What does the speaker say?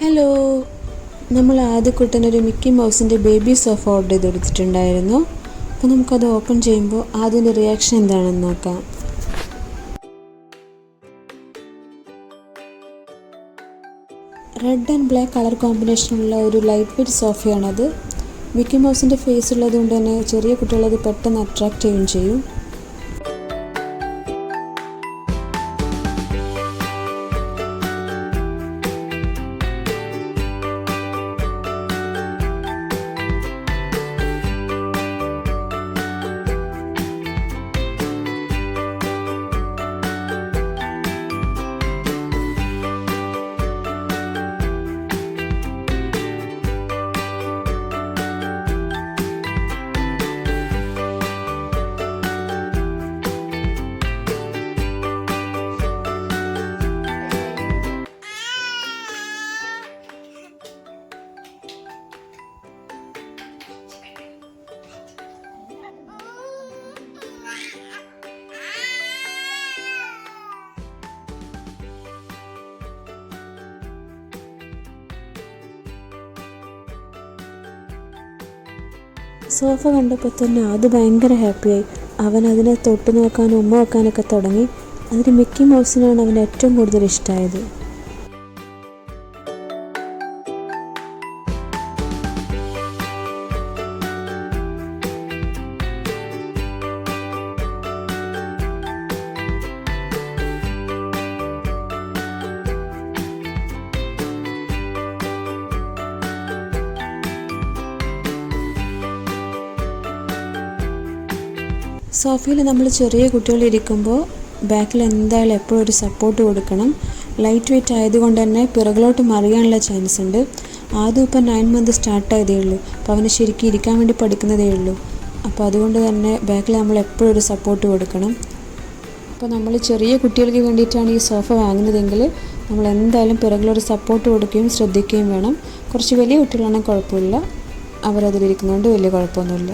Hello, നമ്മൾ ആദ്യക്കുട്ടനൊരു Mickey മൗസിൻ്റെ baby sofa order ചെയ്തെടുത്തിട്ടുണ്ടായിരുന്നു. അപ്പോൾ നമുക്കത് ഓപ്പൺ ചെയ്യുമ്പോൾ ആദ്യൻ്റെ റിയാക്ഷൻ എന്താണെന്ന് നോക്കാം. റെഡ് ആൻഡ് ബ്ലാക്ക് കളർ കോമ്പിനേഷനുള്ള ഒരു ലൈറ്റ് വെയ്റ്റ് സോഫയാണത്. മിക്കി മൗസിൻ്റെ ഫേസ് ഉള്ളത് കൊണ്ട് തന്നെ ചെറിയ കുട്ടികളത് പെട്ടെന്ന് അട്രാക്റ്റ് ചെയ്യുകയും ചെയ്യും. സോഫ കണ്ടപ്പോൾ തന്നെ അത് ഭയങ്കര ഹാപ്പിയായി. അവൻ അതിനെ തൊട്ട് നോക്കാനും ഉമ്മ വെക്കാനൊക്കെ തുടങ്ങി. അതിൽ മിക്കി മൗസിനാണ് അവന് ഏറ്റവും കൂടുതൽ ഇഷ്ടമായത്. സോഫയിൽ നമ്മൾ ചെറിയ കുട്ടികളിരിക്കുമ്പോൾ ബാക്കിൽ എന്തായാലും എപ്പോഴും ഒരു സപ്പോർട്ട് കൊടുക്കണം. ലൈറ്റ് വെയ്റ്റ് ആയതുകൊണ്ട് തന്നെ പിറകിലോട്ട് മറിയാനുള്ള ചാൻസ് ഉണ്ട്. ആദ്യം ഇപ്പോൾ 9 മന്ത് സ്റ്റാർട്ടായതേ ഉള്ളൂ. അപ്പോൾ അവന് ശരിക്കും ഇരിക്കാൻ വേണ്ടി പഠിക്കുന്നതേ ഉള്ളൂ. അപ്പോൾ അതുകൊണ്ട് തന്നെ ബാക്കിൽ നമ്മൾ എപ്പോഴും ഒരു സപ്പോർട്ട് കൊടുക്കണം. അപ്പോൾ നമ്മൾ ചെറിയ കുട്ടികൾക്ക് വേണ്ടിയിട്ടാണ് ഈ സോഫ വാങ്ങുന്നതെങ്കിൽ നമ്മൾ എന്തായാലും പിറകിലൊരു സപ്പോർട്ട് കൊടുക്കുകയും ശ്രദ്ധിക്കുകയും വേണം. കുറച്ച് വലിയ കുട്ടികളാണെങ്കിൽ കുഴപ്പമില്ല, അവരതിലിരിക്കുന്നതുകൊണ്ട് വലിയ കുഴപ്പമൊന്നുമില്ല.